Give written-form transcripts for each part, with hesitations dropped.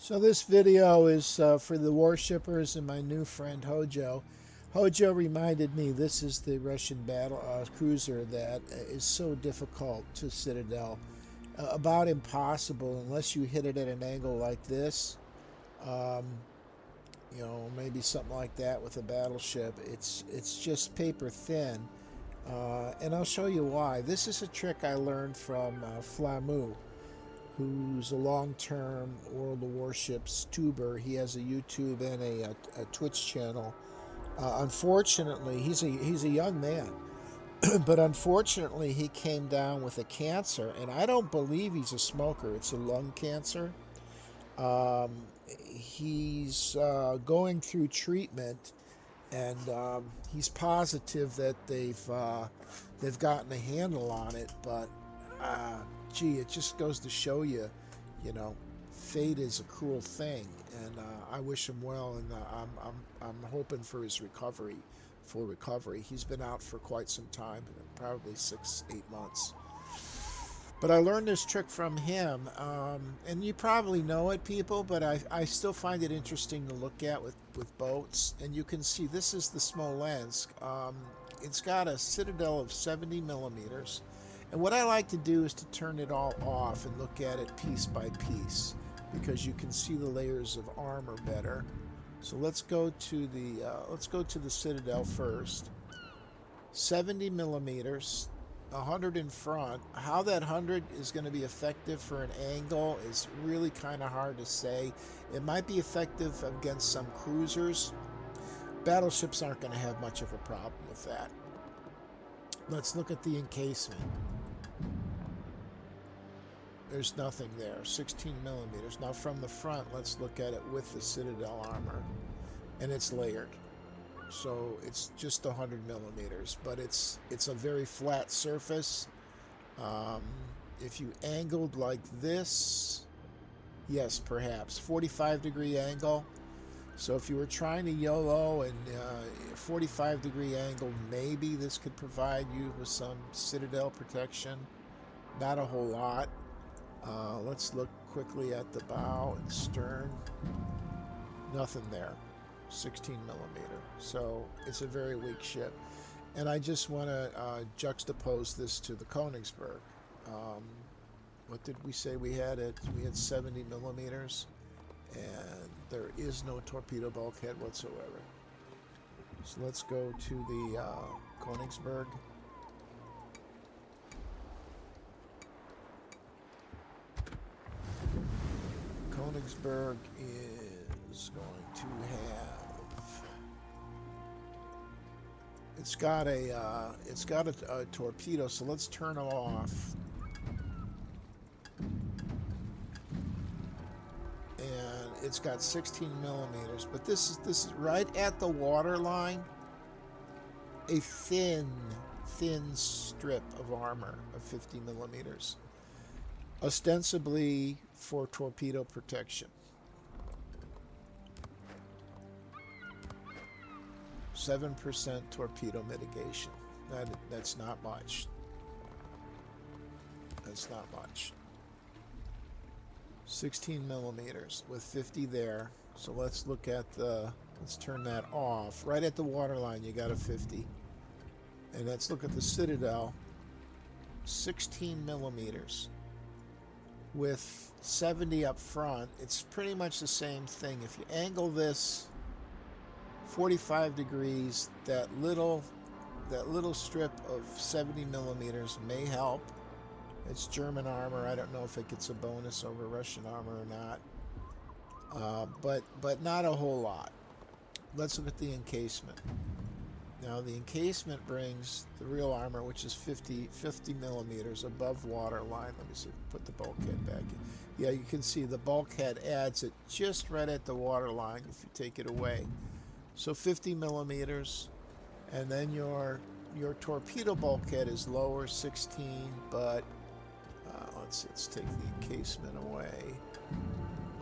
So this video is for the Warshippers and my new friend Hojo. Hojo reminded me this is the Russian battle cruiser that is so difficult to Citadel, about impossible unless you hit it at an angle like this. Um, maybe something like that with a battleship. It's just paper thin, and I'll show you why. This is a trick I learned from Flamu, who's a long-term World of Warships tuber. He has a YouTube and a Twitch channel. Unfortunately, he's a young man, but unfortunately, he came down with a cancer, and I don't believe he's a smoker. It's a lung cancer. Um, he's going through treatment, and he's positive that they've gotten a handle on it, but uh, gee, it just goes to show you, you know, fate is a cruel thing, and I wish him well, and I'm hoping for his recovery, full recovery. He's been out for quite some time, probably 6-8 months. But I learned this trick from him, and you probably know it, people, but I still find it interesting to look at with boats. And you can see this is the Smolensk. It's got a citadel of 70 millimeters. And what I like to do is to turn it all off and look at it piece by piece, because you can see the layers of armor better. So let's go to the citadel first. 70 millimeters, 100 in front. How that 100 is going to be effective for an angle is really kind of hard to say. It might be effective against some cruisers. Battleships aren't going to have much of a problem with that. Let's look at the encasement. There's nothing there. 16 millimeters. Now from the front, let's look at it with the Citadel armor. And it's layered. So it's just 100 millimeters, but it's a very flat surface. If you angled like this, yes, perhaps 45-degree angle. So if you were trying to YOLO and 45-degree angle, maybe this could provide you with some Citadel protection. Not a whole lot. Let's look quickly at the bow and stern. Nothing there. 16 millimeter. So it's a very weak ship. And I just want to juxtapose this to the Königsberg. What did we say we had? We had 70 millimeters, and there is no torpedo bulkhead whatsoever. So let's go to the Königsberg. Königsberg is going to have, it's got a torpedo, so let's turn it off. And it's got 16 millimeters, but this is right at the water line. A thin strip of armor of 50 millimeters, ostensibly for torpedo protection. 7% torpedo mitigation. That's not much. That's not much. 16 millimeters with 50 there. So let's look at let's turn that off. Right at the waterline, you got a 50. And let's look at the Citadel. 16 millimeters with 70 up front. It's pretty much the same thing. If you angle this 45 degrees, that little strip of 70 millimeters may help. It's German armor. I don't know if it gets a bonus over Russian armor or not, but not a whole lot. Let's look at the encasement. Now the encasement brings the real armor, which is 50 millimeters above water line. Let me see. Put the bulkhead back in. Yeah, you can see the bulkhead adds it just right at the water line if you take it away. So 50 millimeters, and then your torpedo bulkhead is lower, 16, but let's take the encasement away.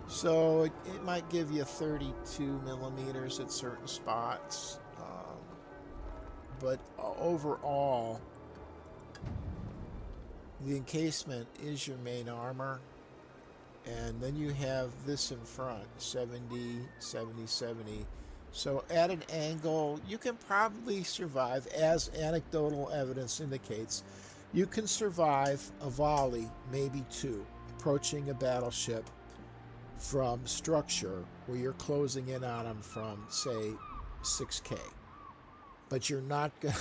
So it might give you 32 millimeters at certain spots, but overall, the encasement is your main armor. and then you have this in front, 70, 70, 70. So at an angle, you can probably survive, as anecdotal evidence indicates. You can survive a volley, maybe two, approaching a battleship from structure where you're closing in on them from, say, 6K. But you're not gonna,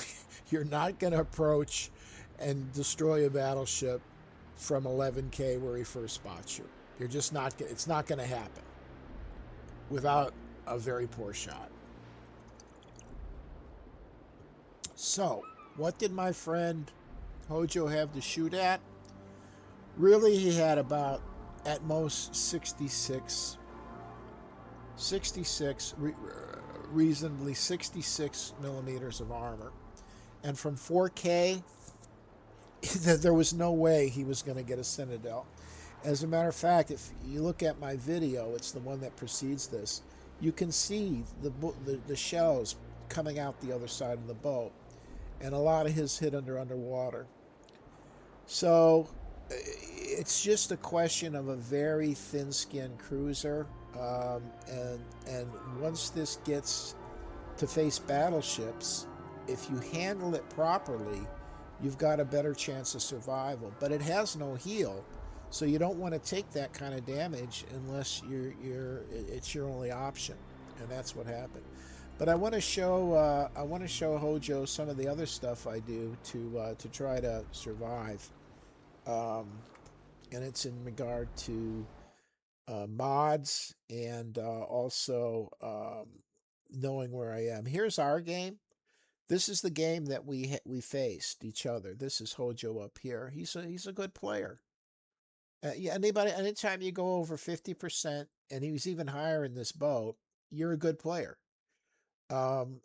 you're not going to approach and destroy a battleship from 11K where he first spots you. You're just not. It's not going to happen without a very poor shot. So, what did my friend Hojo have to shoot at? Really, he had about at most 66, reasonably 66 millimeters of armor. And from 4K, there was no way he was going to get a Citadel. As a matter of fact, if you look at my video, it's the one that precedes this, you can see the shells coming out the other side of the boat. And a lot of his hit underwater. So it's just a question of a very thin-skinned cruiser. And once this gets to face battleships, if you handle it properly, you've got a better chance of survival. But it has no heel, so you don't want to take that kind of damage unless it's your only option, and that's what happened. But I want to show Hojo some of the other stuff I do to try to survive, um, and it's in regard to mods and also knowing where I am. Here's our game. This is the game that we faced each other. This is Hojo up here. He's a good player. Yeah, anytime you go over 50%, and he was even higher in this boat, you're a good player.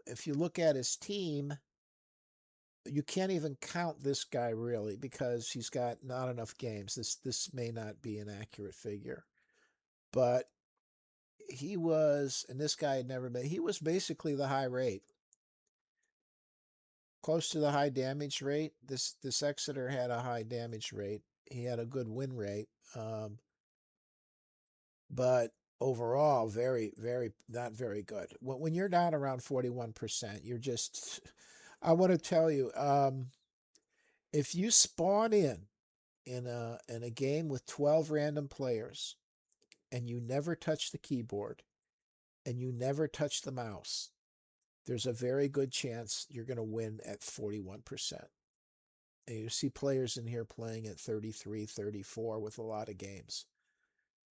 If you look at his team, you can't even count this guy really because he's got not enough games. This may not be an accurate figure, but he was, and this guy had never been. He was basically the high rate, close to the high damage rate. This Exeter had a high damage rate. He had a good win rate, but overall, very not very good. When you're down around 41%, you're just. I want to tell you, if you spawn in a game with 12 random players and you never touch the keyboard and you never touch the mouse, there's a very good chance you're going to win at 41%. And you see players in here playing at 33, 34 with a lot of games.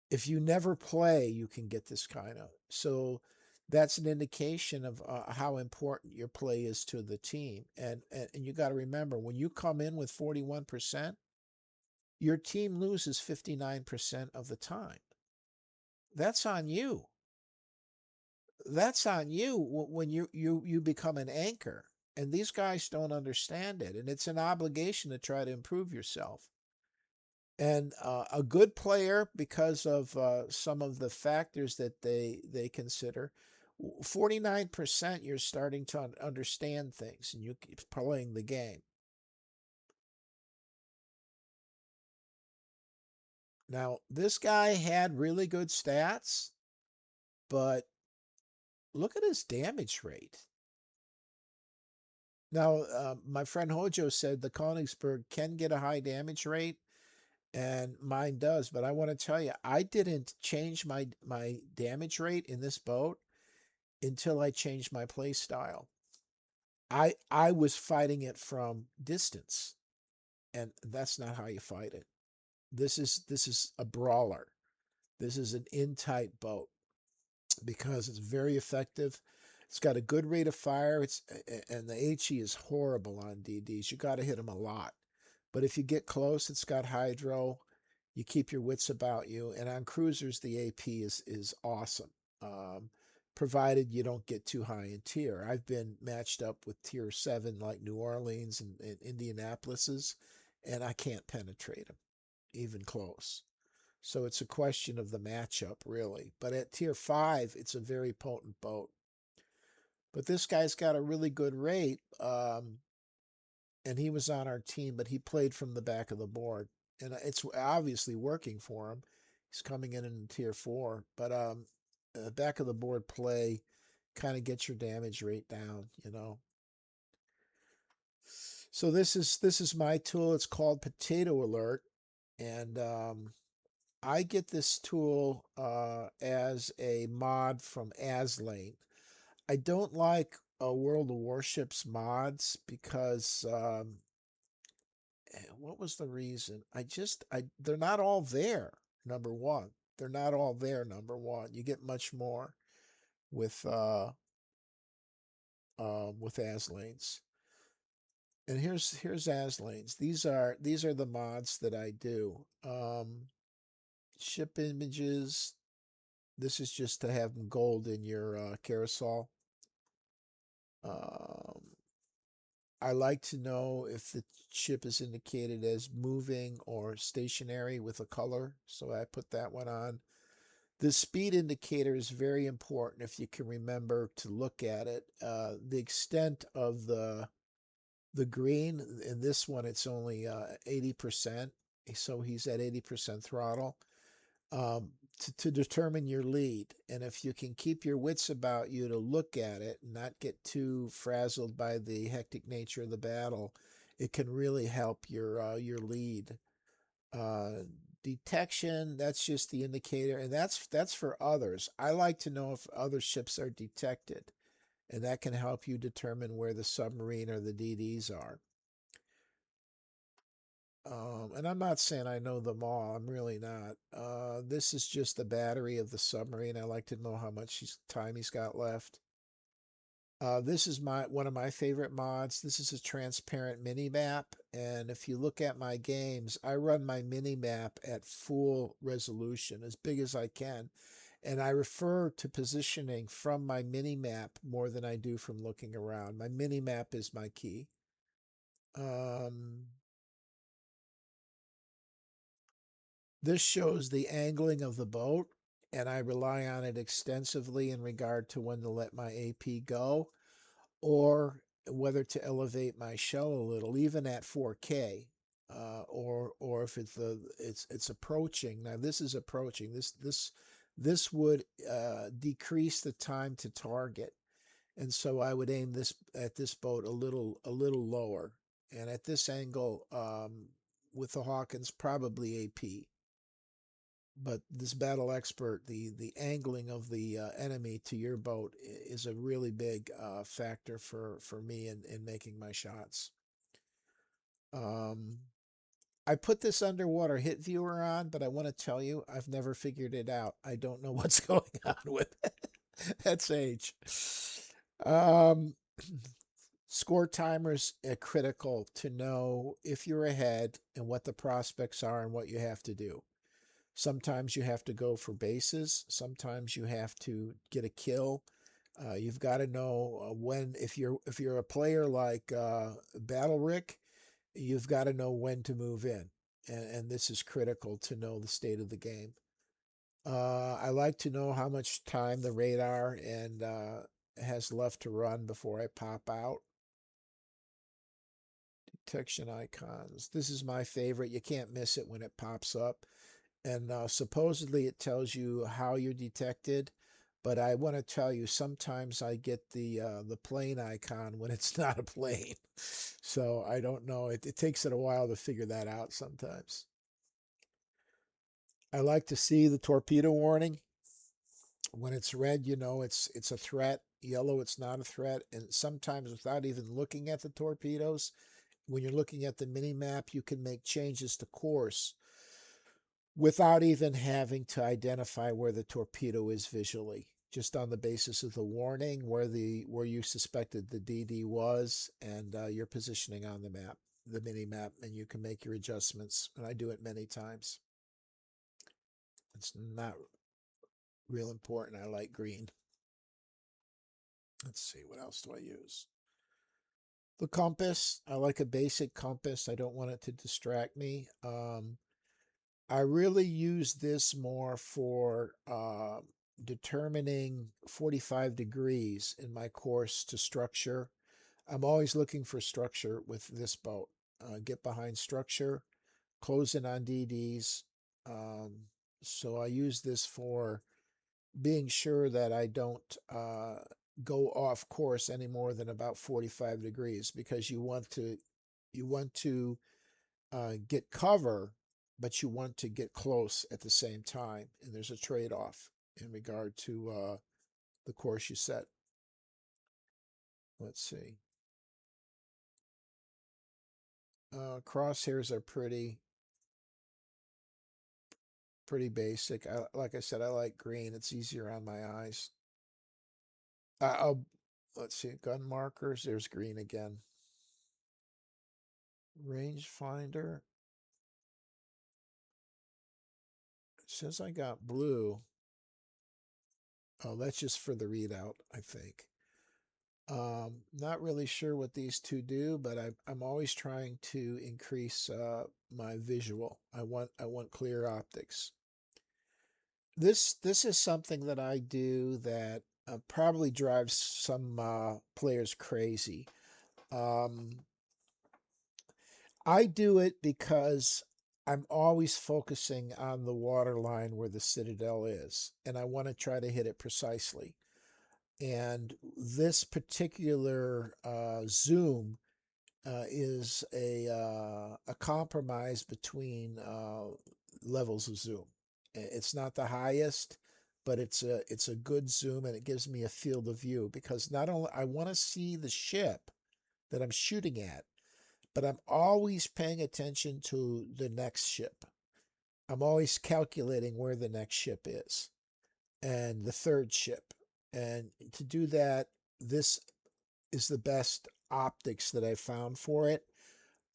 If you never play, you can get this kind of. So that's an indication of how important your play is to the team. And you got to remember, when you come in with 41%, your team loses 59% of the time. That's on you. That's on you when you become an anchor. And these guys don't understand it. And it's an obligation to try to improve yourself. And a good player, because of some of the factors that they consider, 49% you're starting to understand things and you keep playing the game. Now, this guy had really good stats, but look at his damage rate. Now, my friend Hojo said the Königsberg can get a high damage rate, and mine does. But I want to tell you, I didn't change my damage rate in this boat until I changed my play style. I was fighting it from distance, and that's not how you fight it. This is a brawler. This is an in-tight boat because it's very effective. It's got a good rate of fire. And the HE is horrible on DDs. You got to hit them a lot. But if you get close, it's got hydro. You keep your wits about you. And on cruisers, the AP is awesome, provided you don't get too high in tier. I've been matched up with tier 7 like New Orleans and Indianapolis's, and I can't penetrate them, even close. So it's a question of the matchup, really. But at tier 5, it's a very potent boat. But this guy's got a really good rate, and he was on our team, but he played from the back of the board. And it's obviously working for him. He's coming in tier 4, but back of the board play kind of gets your damage rate down, you know. So this is my tool. It's called Potato Alert, and I get this tool as a mod from Aslane. I don't like World of Warships mods because what was the reason? I they're not all there. Number one, they're not all there. Number one, you get much more with with Aslanes. And here's Aslanes. These are the mods that I do. Ship images. This is just to have them gold in your carousel. Um, I like to know if the ship is indicated as moving or stationary with a color, so I put that one on. The speed indicator is very important if you can remember to look at it. The extent of the green, in this one it's only 80%, so he's at 80% throttle. To determine your lead. And if you can keep your wits about you to look at it and not get too frazzled by the hectic nature of the battle, it can really help your lead. Uh, Detection, that's just the indicator, and that's for others. I like to know if other ships are detected, and that can help you determine where the submarine or the DDs are. And I'm not saying I know them all. I'm really not. This is just the battery of the submarine. I like to know how much time he's got left. This is one of my favorite mods. This is a transparent mini map, and if you look at my games, I run my mini map at full resolution, as big as I can, and I refer to positioning from my mini map more than I do from looking around. My mini map is my key. This shows the angling of the boat, and I rely on it extensively in regard to when to let my AP go or whether to elevate my shell a little, even at 4K, or if it's approaching. Now this is approaching. This would decrease the time to target, and so I would aim this at this boat a little lower, and at this angle with the Hawkins probably AP. But this battle expert, the angling of the enemy to your boat is a really big factor for me in making my shots. Um, I put this underwater hit viewer on, but I want to tell you, I've never figured it out. I don't know what's going on with it. That's age. Um, Score timers are critical to know if you're ahead and what the prospects are and what you have to do. Sometimes you have to go for bases. Sometimes you have to get a kill. You've got to know when. If you're a player like Battle Rick, you've got to know when to move in, and this is critical to know the state of the game. I like to know how much time the radar and has left to run before I pop out. Detection icons. This is my favorite. You can't miss it when it pops up. And supposedly it tells you how you're detected, but I want to tell you sometimes I get the plane icon when it's not a plane, so I don't know. It takes it a while to figure that out sometimes. I like to see the torpedo warning. When it's red, you know it's a threat. Yellow, it's not a threat. And sometimes without even looking at the torpedoes, when you're looking at the mini map, you can make changes to course without even having to identify where the torpedo is visually, just on the basis of the warning, where you suspected the DD was, and your positioning on the map, the mini map, and you can make your adjustments. And I do it many times. It's not real important. I like green. Let's see, what else do I use? The compass. I like a basic compass. I don't want it to distract me. I really use this more for determining 45 degrees in my course to structure. I'm always looking for structure with this boat. Get behind structure, close in on DDs. So I use this for being sure that I don't go off course any more than about 45 degrees, because you want to get cover, but you want to get close at the same time. And there's a trade-off in regard to the course you set. Let's see. Crosshairs are pretty basic. Like I said, I like green. It's easier on my eyes. I'll Let's see. Gun markers. There's green again. Rangefinder. It says I got blue. Oh, that's just for the readout, I think. Not really sure what these two do, but I'm always trying to increase my visual. I want clear optics. This is something that I do that probably drives some players crazy. Um, I do it because I'm always focusing on the water line where the citadel is, and I want to try to hit it precisely. And this particular zoom is a compromise between levels of zoom. It's not the highest, but it's a good zoom, and it gives me a field of view, because not only I want to see the ship that I'm shooting at, but I'm always paying attention to the next ship. I'm always calculating where the next ship is and the third ship. And to do that, this is the best optics that I found for it.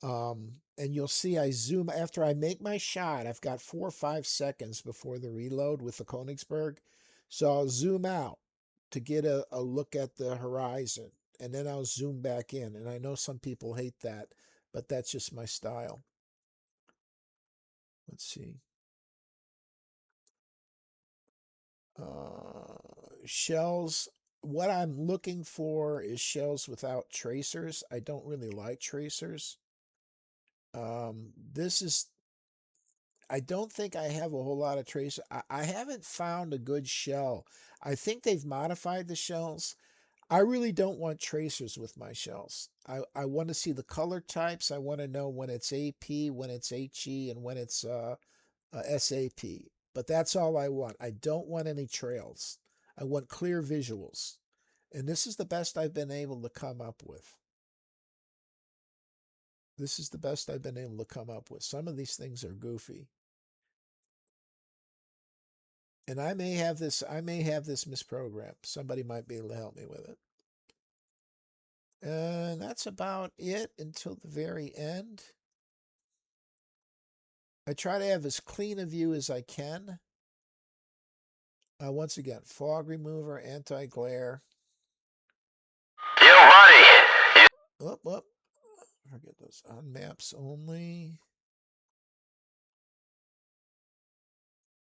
And you'll see I zoom after I make my shot. I've got 4 or 5 seconds before the reload with the Koenigsberg. So I'll zoom out to get a look at the horizon, and then I'll zoom back in. And I know some people hate that, but that's just my style. Let's see. Shells. What I'm looking for is shells without tracers. I don't really like tracers. This is, I don't think I have a whole lot of tracers. I haven't found a good shell. I think they've modified the shells. I really don't want tracers with my shells. I want to see the color types. I want to know when it's AP, when it's HE, and when it's SAP. But that's all I want. I don't want any trails. I want clear visuals. And this is the best I've been able to come up with. This is the best I've been able to come up with. Some of these things are goofy. And I may have this misprogrammed. Somebody might be able to help me with it. And that's about it until the very end. I try to have as clean a view as I can. Once again, fog remover, anti-glare. Yo, Marty. Whoop. Forget those. On maps only.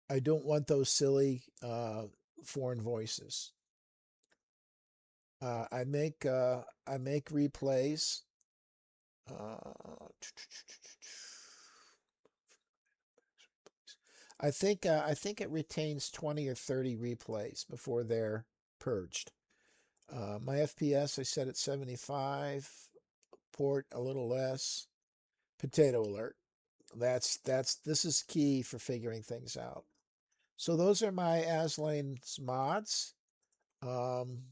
I don't want those silly foreign voices. I make replays. I think it retains 20 or 30 replays before they're purged. My FPS I set at 75. Port a little less. Potato alert. This is key for figuring things out. So those are my Aslane's mods. And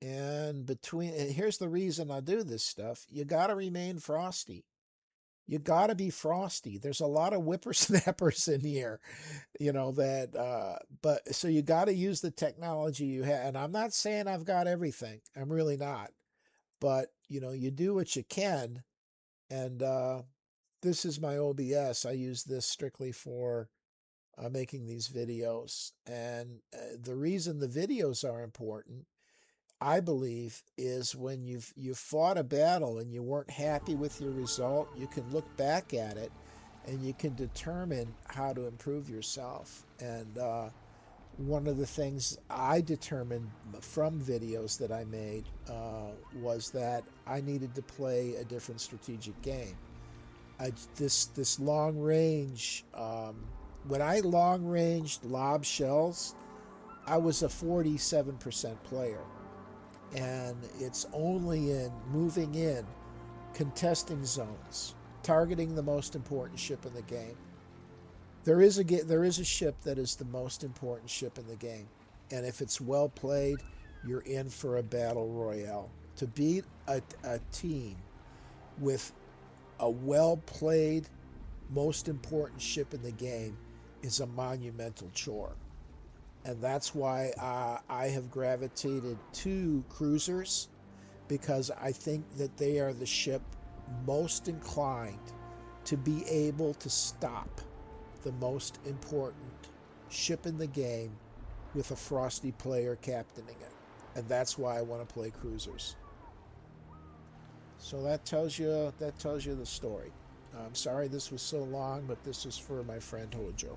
here's the reason I do this stuff. You got to remain frosty. You got to be frosty. There's a lot of whippersnappers in here, but so you got to use the technology you have. And I'm not saying I've got everything. I'm really not. But, you do what you can. And this is my OBS. I use this strictly for making these videos. And the reason the videos are important, I believe, is when you've fought a battle and you weren't happy with your result, you can look back at it and you can determine how to improve yourself. And one of the things I determined from videos that I made was that I needed to play a different strategic game. This long range. When I long ranged lob shells, I was a 47% player, and it's only in moving in, contesting zones, targeting the most important ship in the game. There is a ship that is the most important ship in the game, and if it's well played, you're in for a battle royale. To beat a team with a well played, most important ship in the game is a monumental chore. And that's why I have gravitated to cruisers, because I think that they are the ship most inclined to be able to stop the most important ship in the game with a frosty player captaining it. And that's why I want to play cruisers. So that tells you the story. I'm sorry this was so long, but this is for my friend Hojo.